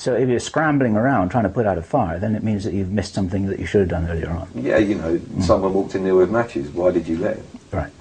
So if you're scrambling around trying to put out a fire, then it means that you've missed something that you should have done earlier on. Yeah, you know, someone walked in there with matches. Why did you let him? Right.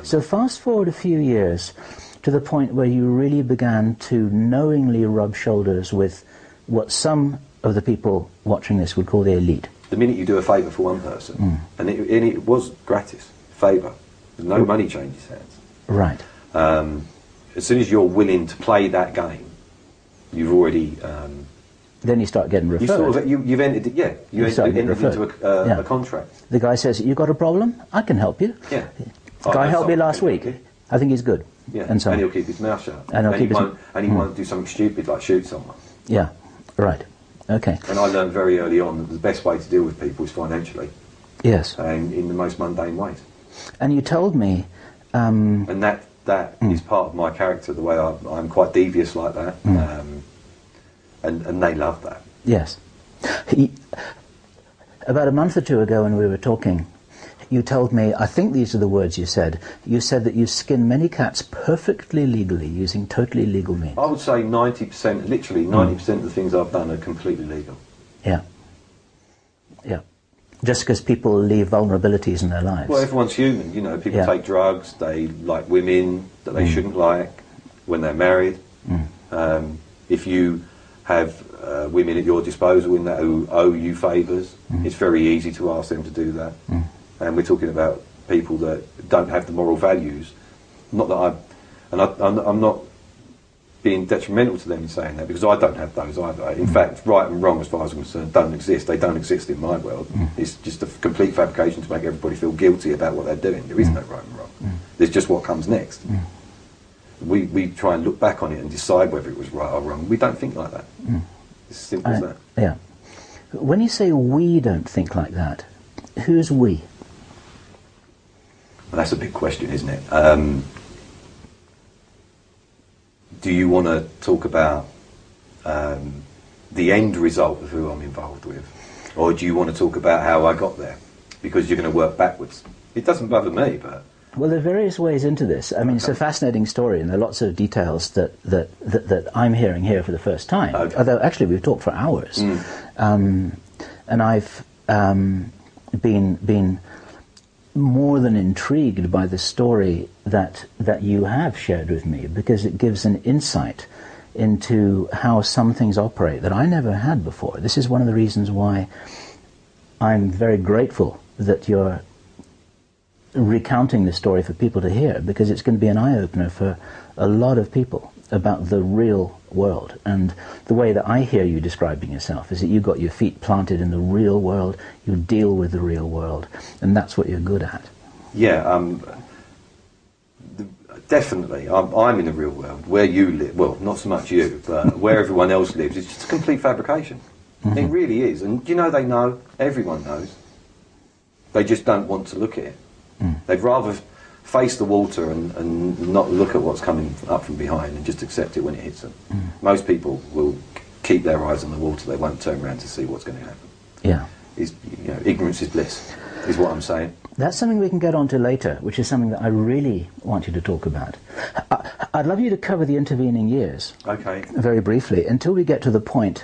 So fast forward a few years to the point where you really began to knowingly rub shoulders with what some of the people watching this would call the elite. The minute you do a favour for one person, and it was gratis, favour, no money changes hands. Right. As soon as you're willing to play that game, you've already... then you start getting referred. You've entered, you entered into a contract. The guy says, you got a problem? I can help you. Yeah. The guy helped me last week. I think he's good. Yeah. And so and he'll keep his mouth shut. And he won't do something stupid like shoot someone. Yeah. Right. Okay. And I learned very early on that the best way to deal with people is financially. Yes. And in the most mundane ways. And you told me... and that is part of my character, the way I'm quite devious like that. And they love that. Yes. About a month or two ago when we were talking, you told me, I think these are the words you said that you skin many cats perfectly legally, using totally legal means. I would say 90%, literally 90% of the things I've done are completely legal. Yeah. Yeah. Just because people leave vulnerabilities in their lives. Well, everyone's human, you know. People take drugs, they like women that they shouldn't like when they're married. If you have women at your disposal who owe you favours, it's very easy to ask them to do that. And we're talking about people that don't have the moral values. Not that I'm not being detrimental to them in saying that, because I don't have those either. In fact, right and wrong, as far as I'm concerned, don't exist. They don't exist in my world. It's just a complete fabrication to make everybody feel guilty about what they're doing. There is no right and wrong. There's just what comes next. We try and look back on it and decide whether it was right or wrong. We don't think like that. It's as simple as that. Yeah. When you say we don't think like that, who's we? Well, that's a big question, isn't it? Do you want to talk about the end result of who I'm involved with? Or do you want to talk about how I got there? Because you're going to work backwards. It doesn't bother me, but... Well, there are various ways into this. I mean, it's a fascinating story, and there are lots of details that I'm hearing here for the first time. Okay. Although, actually, we've talked for hours. And I've been more than intrigued by the story that you have shared with me, because it gives an insight into how some things operate that I never had before. This is one of the reasons why I'm very grateful that you're recounting this story for people to hear, because it's going to be an eye-opener for a lot of people about the real world. And the way that I hear you describing yourself is that you got your feet planted in the real world, you deal with the real world, and that's what you're good at. Yeah, definitely. I'm in the real world. Where you live, well, not so much you, but where everyone else lives, it's just a complete fabrication. It really is. And you know, they know, everyone knows. They just don't want to look at it. They'd rather face the water and not look at what's coming up from behind and just accept it when it hits them. Most people will keep their eyes on the water. They won't turn around to see what's going to happen. Yeah. Ignorance is bliss, is what I'm saying. That's something we can get onto later, which is something that I really want you to talk about. I'd love you to cover the intervening years. Okay. Very briefly, until we get to the point.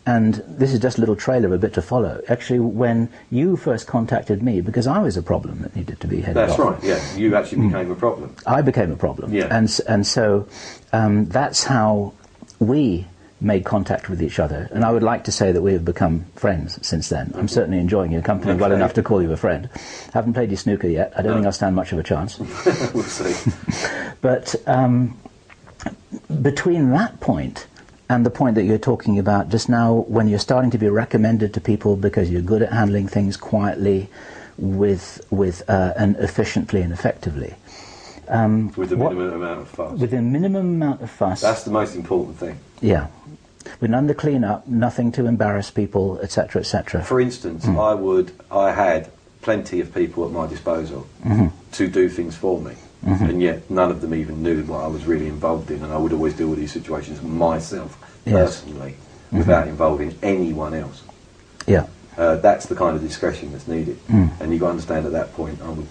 And this is just a little trailer of a bit to follow. Actually, when you first contacted me, because I was a problem that needed to be headed off. That's right, yeah. You actually became a problem. I became a problem. Yeah. And so that's how we made contact with each other. And I would like to say that we have become friends since then. I'm certainly enjoying your company well enough to call you a friend. Haven't played you snooker yet. I don't think I'll stand much of a chance. We'll see. But between that point and the point that you're talking about just now, when you're starting to be recommended to people because you're good at handling things quietly, with and efficiently and effectively. With a minimum amount of fuss. With a minimum amount of fuss. That's the most important thing. Yeah. With none to clean up, nothing to embarrass people, etc., etc. For instance, I had plenty of people at my disposal to do things for me. And yet none of them even knew what I was really involved in, and I would always deal with these situations myself, personally, without involving anyone else. Yeah. That's the kind of discretion that's needed. And you've got to understand at that point, I would,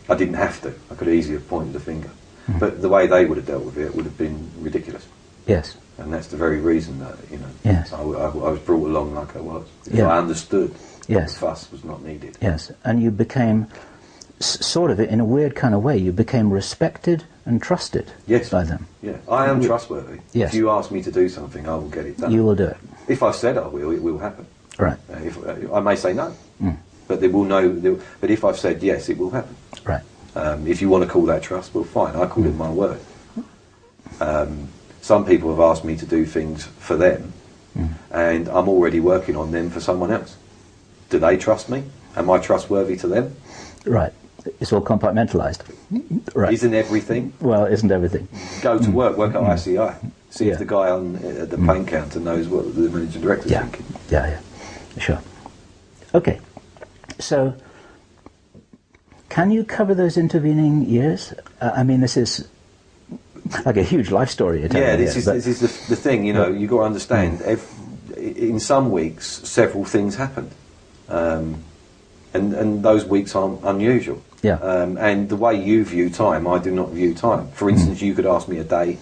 I didn't have to. I could easily have pointed the finger. But the way they would have dealt with it would have been ridiculous. Yes. And and that's the very reason that, you know, Yes. I was brought along like I was. Yeah. I understood that Yes. the fuss was not needed. Yes, and you became, sort of, in a weird kind of way, you became respected and trusted Yes. by them. Yeah, I am trustworthy. Yes. If you ask me to do something, I will get it done. You will do it. If I've said I will, it will happen. Right. I may say no, but they will know. But if I've said yes, it will happen. Right. If you want to call that trust, well, fine. I call it my word. Some people have asked me to do things for them, and I'm already working on them for someone else. Do they trust me? Am I trustworthy to them? Right. It's all compartmentalized. Right. Isn't everything? Well, isn't everything. Go to work at ICI. See Yeah. if the guy at the paint counter knows what the managing director's Yeah. thinking. Yeah, sure. Okay, so can you cover those intervening years? I mean, this is like a huge life story you're telling Yeah, me this here, is the thing, you know, you've got to understand, in some weeks, several things happened. And those weeks aren't unusual. Yeah. And the way you view time, I do not view time. For instance, you could ask me a day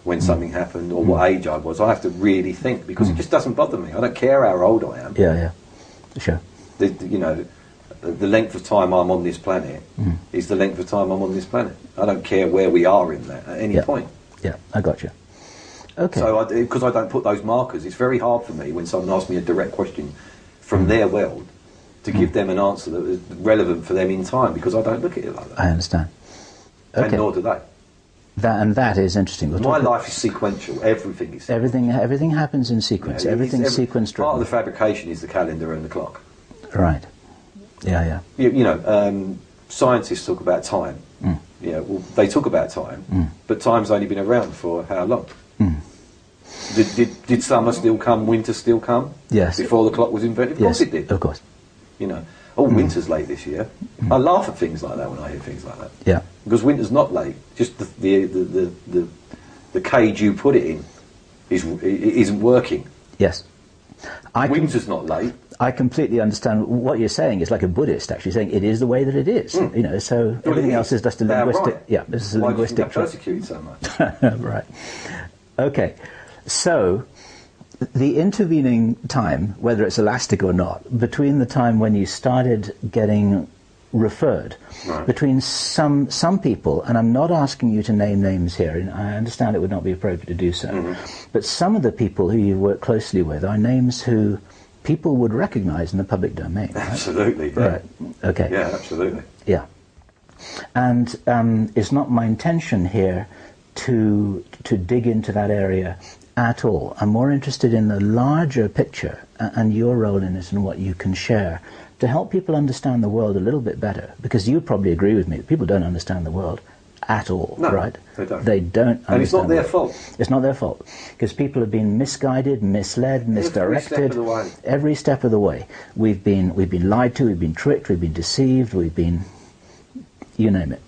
when something happened or what age I was. I have to really think because it just doesn't bother me. I don't care how old I am. Yeah, sure. You know, the length of time I'm on this planet is the length of time I'm on this planet. I don't care where we are in that at any point. Yeah, I got you. Okay. So because I don't put those markers, it's very hard for me when someone asks me a direct question from their world to give them an answer that is relevant for them in time, because I don't look at it like that. I understand. Okay. And nor do they. That is interesting. My life is sequential. Everything is sequential. Everything happens in sequence. Everything's sequence driven. Part of the fabrication is the calendar and the clock. Right. Yeah. You know, scientists talk about time. You know, well, they talk about time, but time's only been around for how long? Did summer still come, winter still come? Yes. Before the clock was invented? Of course it did. Of course. You know, winter's late this year. I laugh at things like that when I hear things like that. Yeah. Because winter's not late. Just the cage you put it in isn't working. Yes. Winter's not late. I completely understand what you're saying. It's like a Buddhist actually saying it is the way that it is. You know, so everything else is just a linguistic. Right. Yeah, this is a Why linguistic. do you think persecuted so much? Right. Okay. So the intervening time, whether it's elastic or not, between the time when you started getting referred, between some people, and I'm not asking you to name names here, and I understand it would not be appropriate to do so, but some of the people who you work closely with are names who people would recognize in the public domain. Right? Absolutely. Yeah. Right. Okay. Yeah, absolutely. Yeah. And it's not my intention here to dig into that area at all. I'm more interested in the larger picture and your role in it and what you can share to help people understand the world a little bit better, because you probably agree with me that people don't understand the world at all, no, right? They don't. They don't understand. And it's not their fault. It's not their fault, because people have been misguided, misled, misdirected. Every step of the way. Every step of the way. We've been lied to, we've been tricked, we've been deceived, we've been, you name it.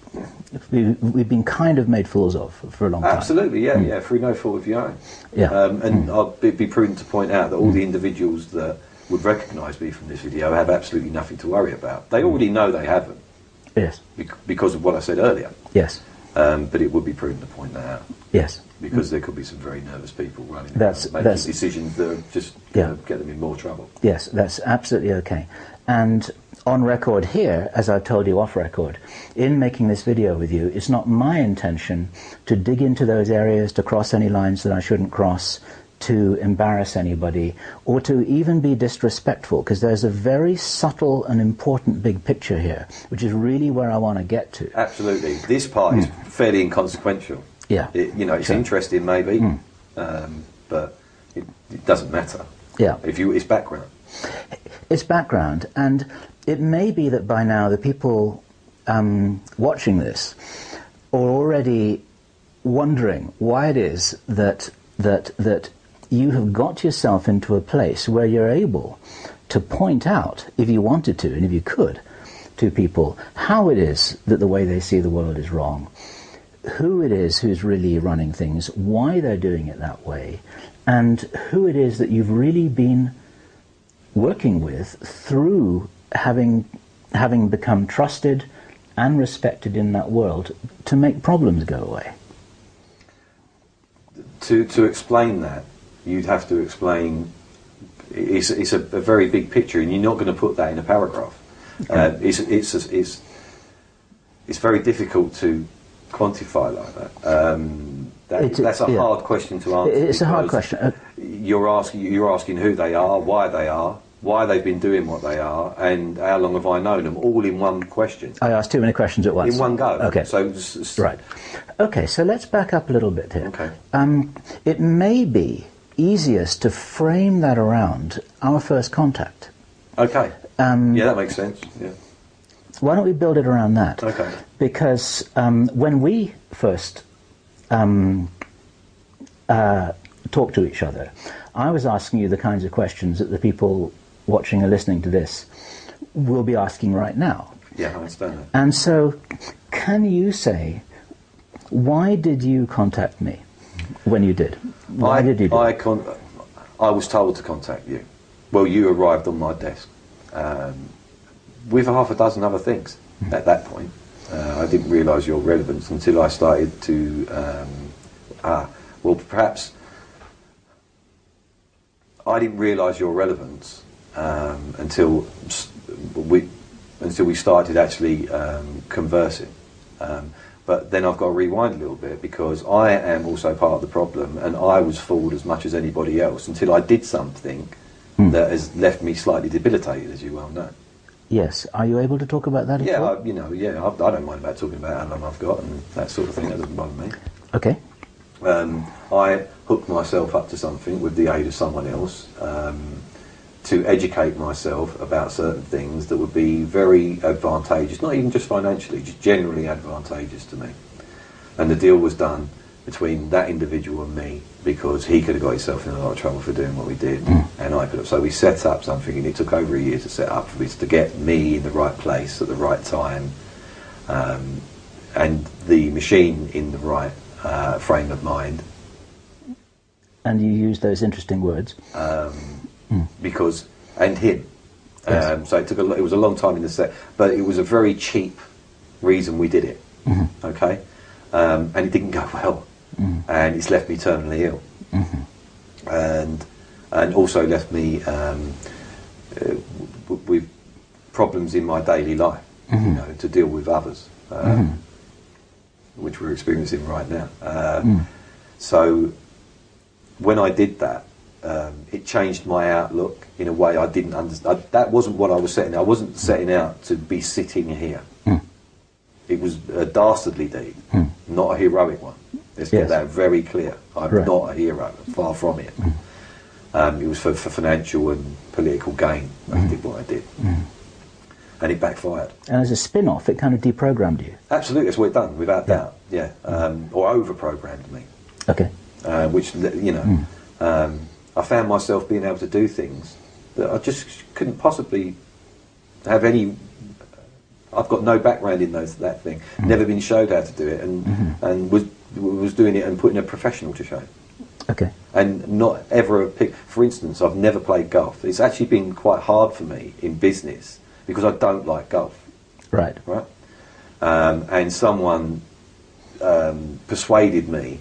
We've been kind of made fools of for a long time. Absolutely, yeah, through no fault of your own. Yeah. And I'll be prudent to point out that all the individuals that would recognise me from this video have absolutely nothing to worry about. They already know they haven't. Yes. Because of what I said earlier. Yes. But it would be prudent to point that out. Yes. Because there could be some very nervous people running around making decisions that are just get them in more trouble. Yes, that's absolutely okay. And on record here, as I've told you off record, in making this video with you, it's not my intention to dig into those areas, to cross any lines that I shouldn't cross, to embarrass anybody, or to even be disrespectful, because there's a very subtle and important big picture here, which is really where I want to get to. Absolutely. This part is fairly inconsequential. Yeah. It's interesting maybe, but it doesn't matter. Yeah. It's background. It's background, and it may be that by now the people watching this are already wondering why it is that you have got yourself into a place where you're able to point out, if you wanted to, and if you could, to people how it is that the way they see the world is wrong, who it is who's really running things, why they're doing it that way, and who it is that you've really been working with through having become trusted and respected in that world to make problems go away. To explain that, you'd have to explain. It's a very big picture, and you're not going to put that in a paragraph. Okay. It's very difficult to quantify like that. That's a hard question to answer. It's a hard question. You're asking who they are, why they've been doing what they are, and how long have I known them, all in one question. I asked too many questions at once. In one go. Okay. So right. Okay, so let's back up a little bit here. Okay. It may be easiest to frame that around our first contact. Okay. Yeah, that makes sense. Yeah. Why don't we build it around that? Okay. Because when we first talked to each other, I was asking you the kinds of questions that the people watching or listening to this will be asking right now. Yeah, I understand that. And so, can you say, why did you contact me when you did? Why did you do it? I was told to contact you. Well, you arrived on my desk with half a dozen other things at that point. I didn't realise your relevance until I started to... well, perhaps... I didn't realise your relevance until we started actually conversing. But then I've got to rewind a little bit, because I am also part of the problem, and I was fooled as much as anybody else until I did something that has left me slightly debilitated, as you well know. Yes. Are you able to talk about that at all? I don't mind about talking about how long I've got and that sort of thing. That doesn't bother me. Okay. I hooked myself up to something with the aid of someone else to educate myself about certain things that would be very advantageous, not even just financially, just generally advantageous to me. And the deal was done between that individual and me, because he could have got himself in a lot of trouble for doing what we did, and I could have. So we set up something, and it took over a year to set up for this, to get me in the right place at the right time, and the machine in the right frame of mind. And you used those interesting words. Because, and him. Yes. So it was a long time in the set, but it was a very cheap reason we did it. Okay? And it didn't go well. And it's left me terminally ill. And also left me with problems in my daily life, to deal with others, which we're experiencing right now. So when I did that, it changed my outlook in a way I didn't understand. That wasn't what I was setting out. I wasn't setting out to be sitting here. It was a dastardly deed, not a heroic one. Let's get that very clear. I'm not a hero, far from it. It was for financial and political gain. I did what I did. And it backfired. And as a spin-off, it kind of deprogrammed you. Absolutely, that's what it done, without doubt. Yeah, or over-programmed me. Okay. Which, I found myself being able to do things that I just couldn't possibly have any. I've got no background in that thing. Never been showed how to do it, and was doing it and putting a professional to shame. Okay. And not ever for instance, I've never played golf. It's actually been quite hard for me in business because I don't like golf. Right. Right. And someone persuaded me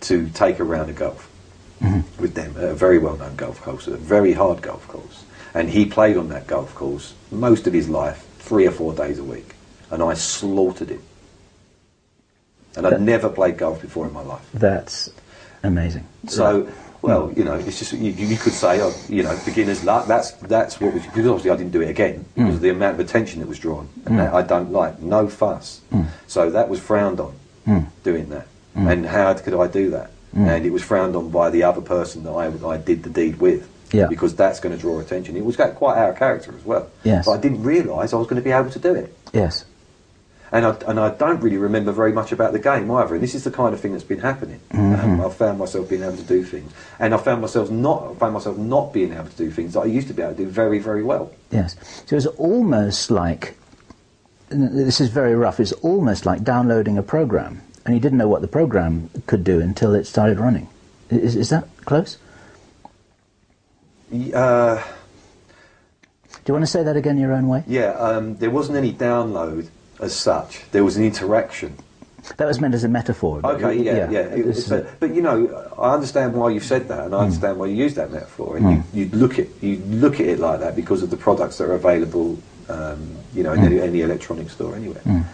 to take a round of golf with them at a very well-known golf course, a very hard golf course. And he played on that golf course most of his life, 3 or 4 days a week. And I slaughtered him. And I'd never played golf before in my life. That's amazing. So, well, it's just, you could say, beginner's luck, that's what was, because obviously I didn't do it again, because of the amount of attention that was drawn. And that I don't like, no fuss. So that was frowned on, doing that. And how could I do that? And it was frowned on by the other person that I did the deed with. Yeah. Because that's going to draw attention. It was quite out of character as well. Yes. But I didn't realise I was going to be able to do it. Yes. And I don't really remember very much about the game either. And this is the kind of thing that's been happening. I've found myself being able to do things, and I found myself not being able to do things that I used to be able to do very, very well. Yes. So it's almost like, this is very rough, it's almost like downloading a program, and you didn't know what the program could do until it started running. Is that close? Do you want to say that again your own way? Yeah, there wasn't any download as such. There was an interaction That was meant as a metaphor. Okay, yeah. But you know, I understand why you've said that, and I understand why you use that metaphor, and you look at it like that because of the products that are available, you know, in any electronic store anywhere.